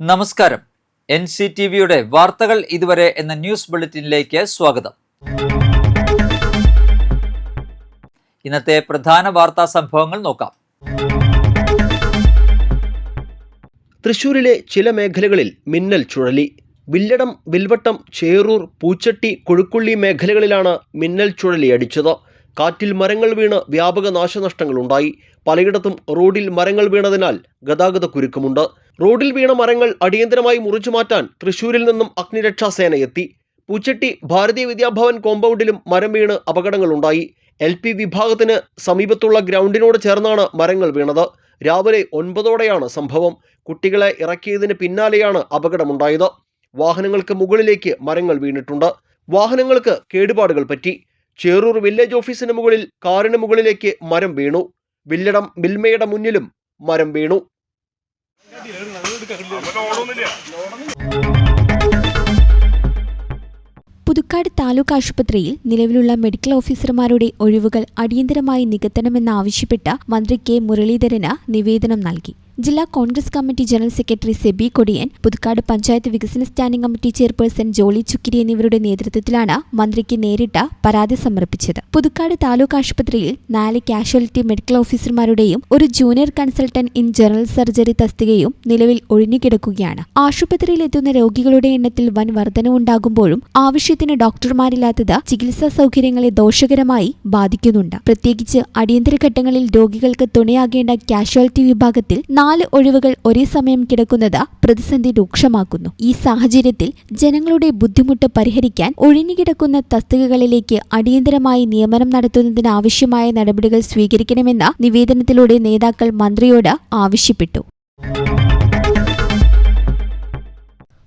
നമസ്കാരം. NCTVയുടെ വാർത്തകൾ ഇതുവരെ എന്ന ന്യൂസ് ബുള്ളറ്റിനിലേക്ക് സ്വാഗതം. ഇന്നത്തെ പ്രധാന വാർത്താ സംഭവങ്ങൾ നോക്കാം. തൃശൂരിലെ ചില മേഖലകളിൽ മിന്നൽ ചുഴലി. വില്ലടം, വിൽവട്ടം, ചേറൂർ, പൂച്ചട്ടി, കൊഴുക്കുള്ളി മേഖലകളിലാണ് മിന്നൽ ചുഴലി അടിച്ചത്. കാറ്റിൽ മരങ്ങൾ വീണ് വ്യാപക നാശനഷ്ടങ്ങളുണ്ടായി. പലയിടത്തും റോഡിൽ മരങ്ങൾ വീണതിനാൽ ഗതാഗത കുരുക്കുമുണ്ട്. റോഡിൽ വീണ മരങ്ങൾ അടിയന്തരമായി മുറിച്ചു മാറ്റാൻ തൃശൂരിൽ നിന്നും അഗ്നിരക്ഷാസേന എത്തി. പൂച്ചട്ടി ഭാരതീയ വിദ്യാഭവൻ കോമ്പൗണ്ടിലും മരം വീണ് അപകടങ്ങളുണ്ടായി. LP വിഭാഗത്തിന് സമീപത്തുള്ള ഗ്രൗണ്ടിനോട് ചേർന്നാണ് മരങ്ങൾ വീണത്. രാവിലെ 9ഓടെയാണ് സംഭവം. കുട്ടികളെ ഇറക്കിയതിന് പിന്നാലെയാണ് അപകടമുണ്ടായത്. വാഹനങ്ങൾക്ക് മുകളിലേക്ക് മരങ്ങൾ വീണിട്ടുണ്ട്. വാഹനങ്ങൾക്ക് കേടുപാടുകൾ പറ്റി. ചേറൂർ വില്ലേജ് ഓഫീസിന് മുകളിൽ കാറിന് മുകളിലേക്ക് മരം വീണു. വില്ലടം മിൽമയുടെ മുന്നിലും മരം വീണു. പുതുക്കാട് താലൂക്ക് ആശുപത്രിയിൽ നിലവിലുള്ള മെഡിക്കൽ ഓഫീസർമാരുടെ ഒഴിവുകൾ അടിയന്തരമായി നികത്തണമെന്നാവശ്യപ്പെട്ട് മന്ത്രി K. മുരളീധരന് നിവേദനം നൽകി. ജില്ലാ Congress committee general secretary Sebi Kodiyan, Puthukkad panchayat വികസന standing committee chairperson Jolly Chukkiri എന്നിവരുടെ നേതൃത്വത്തിലാണ് മന്ത്രിക്ക് നേരിട്ട് പരാതി സമർപ്പിച്ചത്. പുതുക്കാട് താലൂക്ക് ആശുപത്രിയിൽ 4 കാഷ്വാലിറ്റി മെഡിക്കൽ ഓഫീസർമാരുടെയും ഒരു junior consultant in general surgery തസ്തികയും നിലവിൽ ഒഴിഞ്ഞുകിടക്കുകയാണ്. ആശുപത്രിയിലെത്തുന്ന രോഗികളുടെ എണ്ണത്തിൽ വൻ വർധനവുണ്ടാകുമ്പോഴും ആവശ്യത്തിന് ഡോക്ടർമാരില്ലാത്തത് ചികിത്സാ സൗകര്യങ്ങളെ ദോഷകരമായി ബാധിക്കുന്നുണ്ട്. പ്രത്യേകിച്ച് അടിയന്തര ഘട്ടങ്ങളിൽ രോഗികൾക്ക് തുണയാകേണ്ട കാഷ്വാലിറ്റി വിഭാഗത്തിൽ 4 ഒഴിവുകൾ ഒരേ സമയം കിടക്കുന്നത് പ്രതിസന്ധി രൂക്ഷമാക്കുന്നു. ഈ സാഹചര്യത്തിൽ ജനങ്ങളുടെ ബുദ്ധിമുട്ട് പരിഹരിക്കാൻ ഒഴിഞ്ഞുകിടക്കുന്ന തസ്തികകളിലേക്ക് അടിയന്തരമായി നിയമനം നടത്തുന്നതിനാവശ്യമായ നടപടികൾ സ്വീകരിക്കണമെന്ന് നിവേദനത്തിലൂടെ നേതാക്കൾ മന്ത്രിയോട് ആവശ്യപ്പെട്ടു.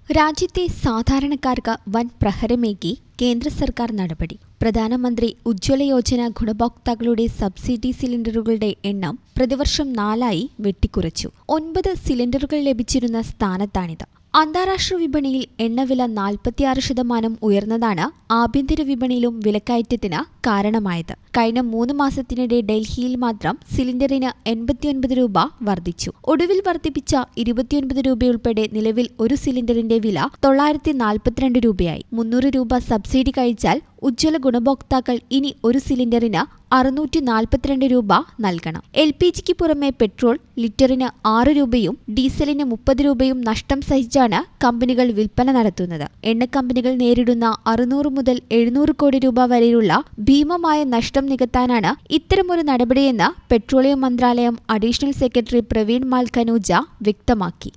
രാജ്യത്തെ സാധാരണക്കാർക്ക് വൻ പ്രഹരമേകി കേന്ദ്ര സർക്കാർ നടപടി. പ്രധാനമന്ത്രി ഉജ്ജ്വല യോജന ഗുണഭോക്താക്കളുടെ സബ്സിഡി സിലിണ്ടറുകളുടെ എണ്ണം പ്രതിവർഷം 4 വെട്ടിക്കുറച്ചു. 9 സിലിണ്ടറുകൾ ലഭിച്ചിരുന്ന സ്ഥാനത്താണിത്. അന്താരാഷ്ട്ര വിപണിയിൽ എണ്ണവില 46% ഉയർന്നതാണ് ആഭ്യന്തര വിപണിയിലും വിലക്കയറ്റത്തിന് കാരണമായത്. കഴിഞ്ഞ 3 മാസത്തിനിടെ ഡൽഹിയിൽ മാത്രം സിലിണ്ടറിന് 89 രൂപ വർദ്ധിച്ചു. ഒടുവിൽ വർദ്ധിപ്പിച്ച 29 രൂപയുൾപ്പെടെ നിലവിൽ ഒരു സിലിണ്ടറിന്റെ വില 942 രൂപയായി. 300 രൂപ സബ്സിഡി കഴിച്ചാൽ ഉജ്ജ്വല ഗുണഭോക്താക്കൾ ഇനി ഒരു സിലിണ്ടറിന് 642 രൂപ നൽകണം. LPGക്ക് പുറമെ പെട്രോൾ ലിറ്ററിന് 6 രൂപയും ഡീസലിന് 30 രൂപയും നഷ്ടം സഹിച്ചാണ് കമ്പനികൾ വിൽപ്പന നടത്തുന്നത്. എണ്ണ കമ്പനികൾ നേരിടുന്ന 600 മുതൽ 700 കോടി രൂപ വരെയുള്ള ഭീമമായ നഷ്ടം നികത്താനാണ് ഇത്തരമൊരു നടപടിയെന്ന് പെട്രോളിയം മന്ത്രാലയം അഡീഷണൽ സെക്രട്ടറി പ്രവീൺ മാൽ ഖനൂജ വ്യക്തമാക്കി.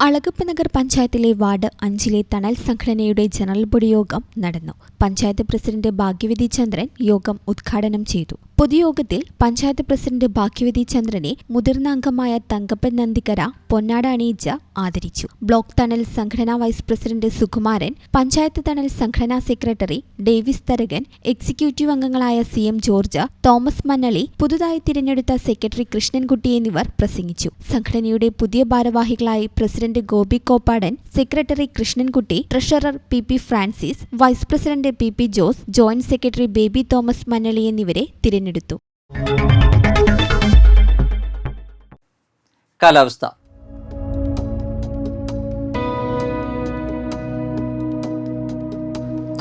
അളഗപ്പ നഗർ പഞ്ചായത്തിലെ വാർഡ് 5 തണൽ സംഘടനയുടെ ജനറൽ ബോഡി യോഗം നടന്നു. പഞ്ചായത്ത് പ്രസിഡന്റ് ഭാഗ്യവതി ചന്ദ്രൻ യോഗം ഉദ്ഘാടനം ചെയ്തു. പൊതുയോഗത്തിൽ പഞ്ചായത്ത് പ്രസിഡന്റ് ഭാഗ്യവതി ചന്ദ്രനെ മുതിർന്ന അംഗമായ തങ്കപ്പൻ നന്ദിക്കര പൊന്നാട അണിയിച്ച് ആദരിച്ചു. ബ്ലോക്ക് തണൽ സംഘടനാ വൈസ് പ്രസിഡന്റ് സുകുമാരൻ, പഞ്ചായത്ത് തണൽ സംഘടനാ സെക്രട്ടറി ഡേവിസ് തരകൻ, എക്സിക്യൂട്ടീവ് അംഗങ്ങളായ CM ജോർജ്, തോമസ് മന്നളി, പുതുതായി തിരഞ്ഞെടുത്ത സെക്രട്ടറി കൃഷ്ണൻകുട്ടി എന്നിവർ പ്രസംഗിച്ചു. സംഘടനയുടെ പുതിയ ഭാരവാഹികളായി president Gopi Koppadan, secretary Krishnankutty, treasurer PP Francis, vice president PP Jose, joint secretary Baby Thomas Mannali എന്നിവരെ തിരഞ്ഞെടുത്തു. കാലാവസ്ഥ.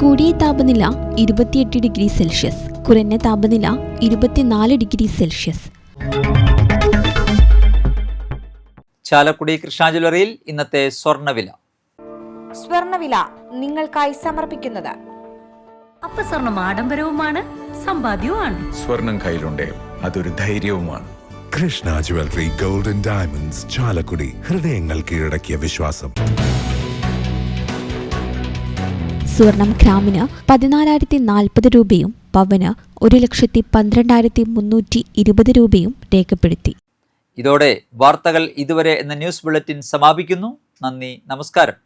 കൂടിയ താപനില 28 ഡിഗ്രി സെൽഷ്യസ്, കുറഞ്ഞ താപനില 24 ഡിഗ്രി സെൽഷ്യസ്. ചാലക്കുടി കൃഷ്ണ ജ്വല്ലറിയിൽ ഇന്നത്തെ സ്വർണ്ണവില നിങ്ങൾക്കായി സമർപ്പിക്കുന്നത് അപ്പസ്വർണം ആഡംബരവുമാണ്, സമ്പാദ്യവുമാണ്. സ്വർണം കയ്യിലുണ്ടേ അതൊരു ധൈര്യവുമാണ്. Krishna jewellery gold and diamonds, Chalakudy. ഹൃദയങ്ങൾ കീഴടക്കിയ വിശ്വാസം. സ്വർണം ഗ്രാമിന് 14,040 രൂപയും പവന് 1,12,320 രൂപയും രേഖപ്പെടുത്തി. ഇതോടെ വാർത്തകൾ ഇതുവരെ എന്ന ന്യൂസ് ബുള്ളറ്റിൻ സമാപിക്കുന്നു. നന്ദി, നമസ്കാരം.